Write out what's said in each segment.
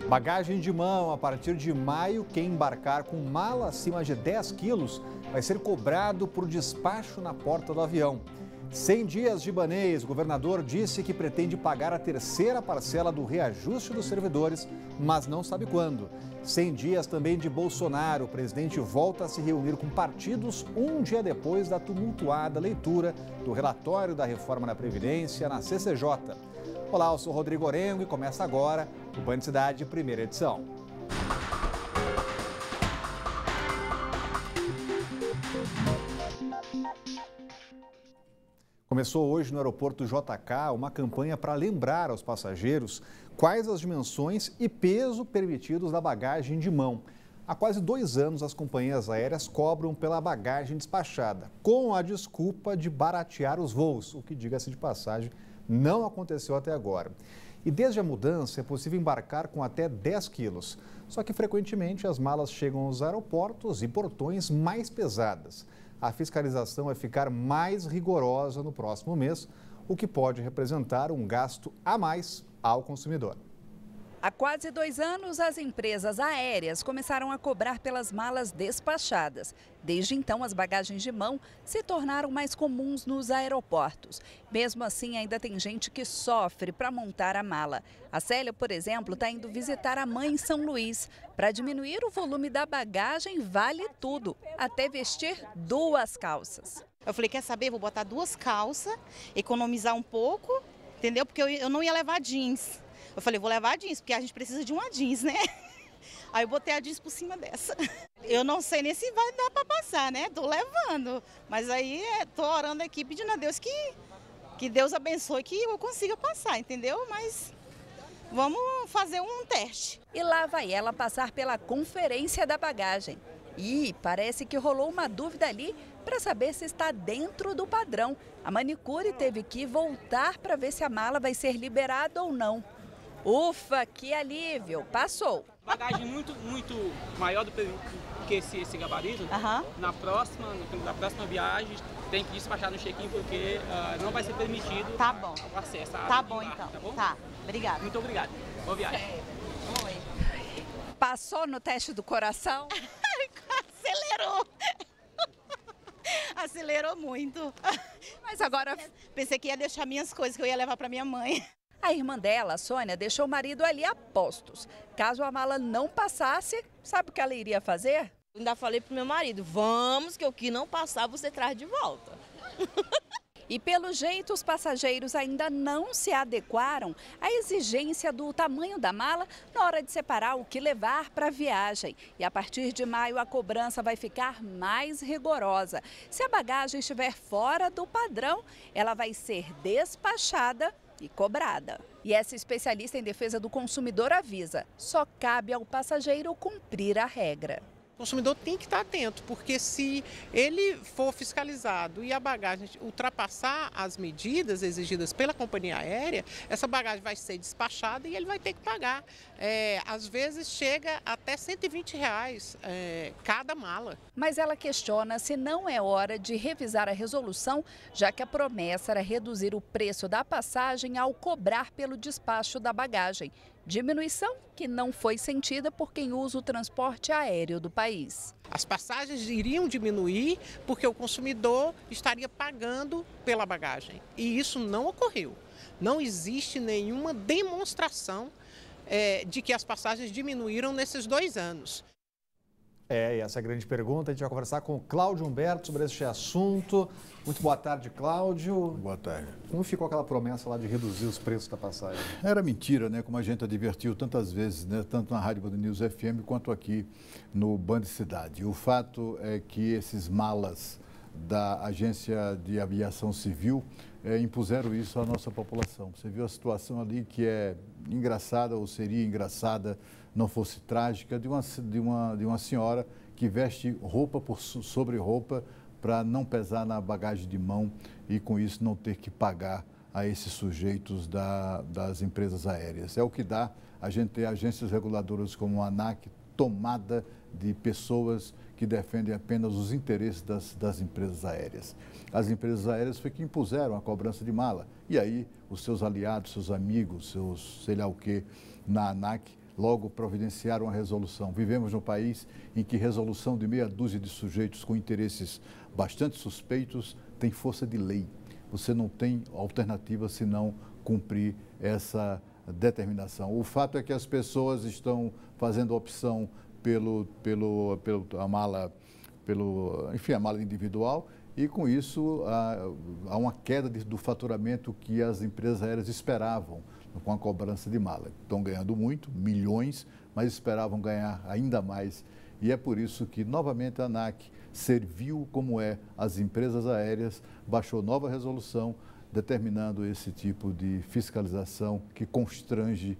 Bagagem de mão, a partir de maio, quem embarcar com mala acima de 10 quilos vai ser cobrado por despacho na porta do avião. 100 dias de Ibanez, o governador disse que pretende pagar a terceira parcela do reajuste dos servidores, mas não sabe quando. 100 dias também de Bolsonaro, o presidente volta a se reunir com partidos um dia depois da tumultuada leitura do relatório da reforma da Previdência na CCJ. Olá, eu sou Rodrigo Orengo e começa agora o Band Cidade, primeira edição. Começou hoje no aeroporto JK uma campanha para lembrar aos passageiros quais as dimensões e peso permitidos da bagagem de mão. Há quase 2 anos, as companhias aéreas cobram pela bagagem despachada, com a desculpa de baratear os voos, o que, diga-se de passagem, não aconteceu até agora. E desde a mudança é possível embarcar com até 10 quilos. Só que frequentemente as malas chegam aos aeroportos e portões mais pesadas. A fiscalização vai ficar mais rigorosa no próximo mês, o que pode representar um gasto a mais ao consumidor. Há quase 2 anos, as empresas aéreas começaram a cobrar pelas malas despachadas. Desde então, as bagagens de mão se tornaram mais comuns nos aeroportos. Mesmo assim, ainda tem gente que sofre para montar a mala. A Célia, por exemplo, está indo visitar a mãe em São Luís. Para diminuir o volume da bagagem, vale tudo, até vestir 2 calças. Eu falei, quer saber, vou botar 2 calças, economizar um pouco, entendeu? Porque eu não ia levar jeans. Eu falei, vou levar a jeans, porque a gente precisa de uma jeans, né? Aí eu botei a jeans por cima dessa. Eu não sei nem se vai dar para passar, né? Tô levando. Mas aí tô orando aqui, pedindo a Deus que Deus abençoe, que eu consiga passar, entendeu? Mas vamos fazer um teste. E lá vai ela passar pela conferência da bagagem. E parece que rolou uma dúvida ali para saber se está dentro do padrão. A manicure teve que voltar para ver se a mala vai ser liberada ou não. Ufa, que alívio! Passou. Bagagem muito maior do que esse gabarito. Na próxima viagem tem que despachar no check-in porque não vai ser permitido o acesso à Tá bom, então. Tá bom? Tá, obrigada. Muito obrigado. Boa viagem. Oi. Passou no teste do coração? Acelerou. Acelerou muito. Mas agora pensei que ia deixar minhas coisas que eu ia levar para minha mãe. A irmã dela, a Sônia, deixou o marido ali a postos. Caso a mala não passasse, sabe o que ela iria fazer? Eu ainda falei pro meu marido, vamos que o que não passar você traz de volta. E pelo jeito os passageiros ainda não se adequaram à exigência do tamanho da mala na hora de separar o que levar para a viagem. E a partir de maio a cobrança vai ficar mais rigorosa. Se a bagagem estiver fora do padrão, ela vai ser despachada e cobrada. E essa especialista em defesa do consumidor avisa, só cabe ao passageiro cumprir a regra. O consumidor tem que estar atento, porque se ele for fiscalizado e a bagagem ultrapassar as medidas exigidas pela companhia aérea, essa bagagem vai ser despachada e ele vai ter que pagar. Às vezes chega até R$120 cada mala. Mas ela questiona se não é hora de revisar a resolução, já que a promessa era reduzir o preço da passagem ao cobrar pelo despacho da bagagem. Diminuição que não foi sentida por quem usa o transporte aéreo do país. As passagens iriam diminuir porque o consumidor estaria pagando pela bagagem. E isso não ocorreu. Não existe nenhuma demonstração de que as passagens diminuíram nesses 2 anos. E essa é a grande pergunta. A gente vai conversar com o Cláudio Humberto sobre este assunto. Muito boa tarde, Cláudio. Boa tarde. Como ficou aquela promessa lá de reduzir os preços da passagem? Era mentira, né? Como a gente advertiu tantas vezes, né? Tanto na Rádio Band News FM quanto aqui no Band Cidade. O fato é que esses malas da Agência de Aviação Civil impuseram isso à nossa população. Você viu a situação ali que é engraçada ou seria engraçada, não fosse trágica, de uma senhora que veste roupa sobre roupa para não pesar na bagagem de mão e com isso não ter que pagar a esses sujeitos das empresas aéreas. É o que dá a gente ter agências reguladoras como a ANAC tomada de pessoas que defendem apenas os interesses das empresas aéreas. As empresas aéreas foi que impuseram a cobrança de mala. E aí, os seus aliados, seus amigos, seus sei lá o quê, na ANAC, logo providenciaram a resolução. Vivemos num país em que resolução de meia dúzia de sujeitos com interesses bastante suspeitos tem força de lei. Você não tem alternativa senão cumprir essa determinação. O fato é que as pessoas estão fazendo opção a mala individual e, com isso, há uma queda do faturamento que as empresas aéreas esperavam com a cobrança de mala. Estão ganhando muito, milhões, mas esperavam ganhar ainda mais. E é por isso que, novamente, a ANAC serviu como as empresas aéreas, baixou nova resolução, determinando esse tipo de fiscalização que constrange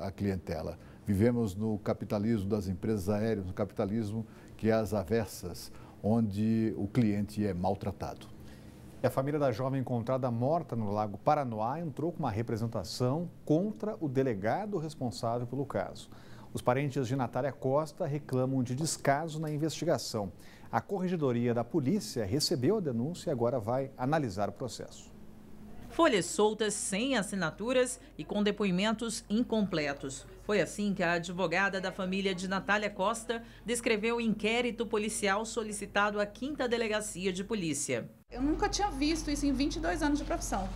a clientela. Vivemos no capitalismo das empresas aéreas, no capitalismo que é às avessas, onde o cliente é maltratado. E a família da jovem encontrada morta no Lago Paranoá entrou com uma representação contra o delegado responsável pelo caso. Os parentes de Natália Costa reclamam de descaso na investigação. A Corregedoria da Polícia recebeu a denúncia e agora vai analisar o processo. Folhas soltas, sem assinaturas e com depoimentos incompletos. Foi assim que a advogada da família de Natália Costa descreveu o inquérito policial solicitado à 5ª Delegacia de Polícia. Eu nunca tinha visto isso em 22 anos de profissão.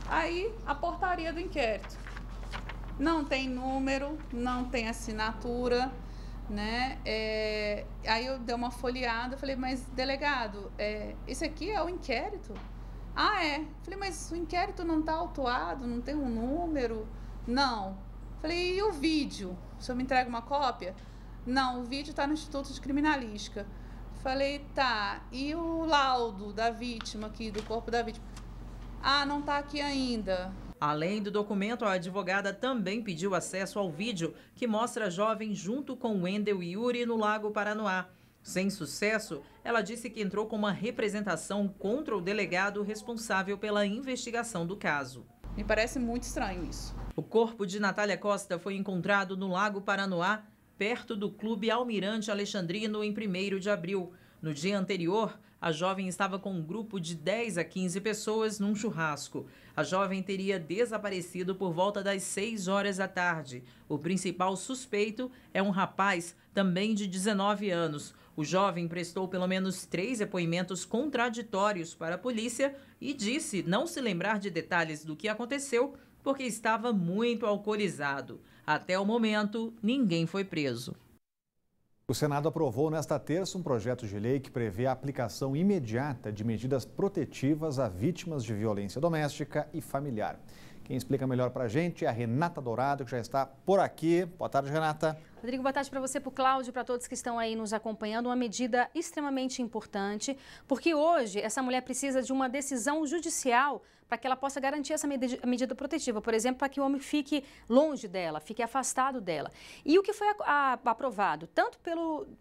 Aí, a portaria do inquérito. Não tem número, não tem assinatura, né? Aí eu dei uma folheada, falei, mas delegado, esse aqui é o inquérito? Ah, é. Falei, mas o inquérito não está autuado, não tem um número? Não. Falei, e o vídeo? O senhor me entrega uma cópia? Não, o vídeo está no Instituto de Criminalística. Falei, tá. E o laudo da vítima aqui, do corpo da vítima? Ah, não está aqui ainda. Além do documento, a advogada também pediu acesso ao vídeo que mostra a jovem junto com Wendel e Yuri no Lago Paranoá. Sem sucesso, ela disse que entrou com uma representação contra o delegado responsável pela investigação do caso. Me parece muito estranho isso. O corpo de Natália Costa foi encontrado no Lago Paranoá, perto do Clube Almirante Alexandrino, em 1º de abril. No dia anterior, a jovem estava com um grupo de 10 a 15 pessoas num churrasco. A jovem teria desaparecido por volta das 6 horas da tarde. O principal suspeito é um rapaz, também de 19 anos. O jovem prestou pelo menos 3 depoimentos contraditórios para a polícia e disse não se lembrar de detalhes do que aconteceu porque estava muito alcoolizado. Até o momento, ninguém foi preso. O Senado aprovou nesta terça um projeto de lei que prevê a aplicação imediata de medidas protetivas a vítimas de violência doméstica e familiar. Quem explica melhor para a gente é a Renata Dourado, que já está por aqui. Boa tarde, Renata. Rodrigo, boa tarde para você, para o Cláudio, para todos que estão aí nos acompanhando. Uma medida extremamente importante, porque hoje essa mulher precisa de uma decisão judicial para que ela possa garantir essa medida protetiva. Por exemplo, para que o homem fique longe dela, fique afastado dela. E o que foi aprovado, tanto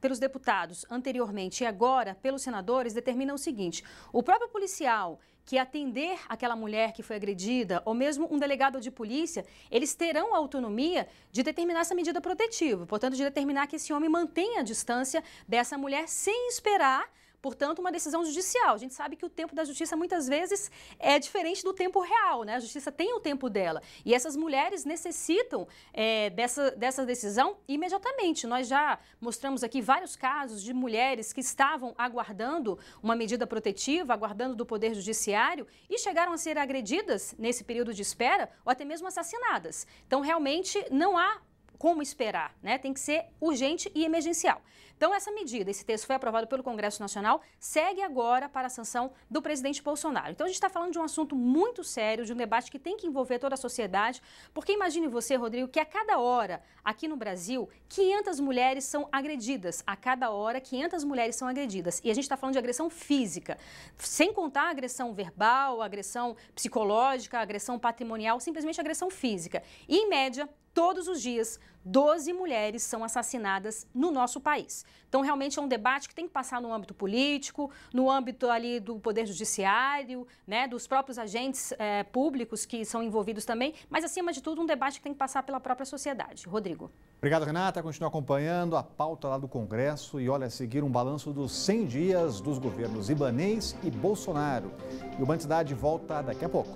pelos deputados anteriormente e agora pelos senadores, determina o seguinte: o próprio policial que atender aquela mulher que foi agredida, ou mesmo um delegado de polícia, eles terão a autonomia de determinar essa medida protetiva, portanto, de determinar que esse homem mantenha a distância dessa mulher sem esperar, portanto, uma decisão judicial. A gente sabe que o tempo da justiça muitas vezes é diferente do tempo real, né? A justiça tem o tempo dela. E essas mulheres necessitam dessa decisão imediatamente. Nós já mostramos aqui vários casos de mulheres que estavam aguardando uma medida protetiva, aguardando do Poder Judiciário e chegaram a ser agredidas nesse período de espera ou até mesmo assassinadas. Então, realmente, não há como esperar, né? Tem que ser urgente e emergencial. Então, essa medida, esse texto foi aprovado pelo Congresso Nacional, segue agora para a sanção do presidente Bolsonaro. Então, a gente está falando de um assunto muito sério, de um debate que tem que envolver toda a sociedade, porque imagine você, Rodrigo, que a cada hora, aqui no Brasil, 500 mulheres são agredidas. A cada hora, 500 mulheres são agredidas. E a gente está falando de agressão física, sem contar a agressão verbal, a agressão psicológica, a agressão patrimonial, simplesmente a agressão física. E, em média, todos os dias, 12 mulheres são assassinadas no nosso país. Então, realmente é um debate que tem que passar no âmbito político, no âmbito ali do Poder Judiciário, né, dos próprios agentes públicos que são envolvidos também, mas, acima de tudo, um debate que tem que passar pela própria sociedade. Rodrigo. Obrigado, Renata. Continua acompanhando a pauta lá do Congresso e, olha, seguir um balanço dos 100 dias dos governos Ibanez e Bolsonaro. E o Band Cidade volta daqui a pouco.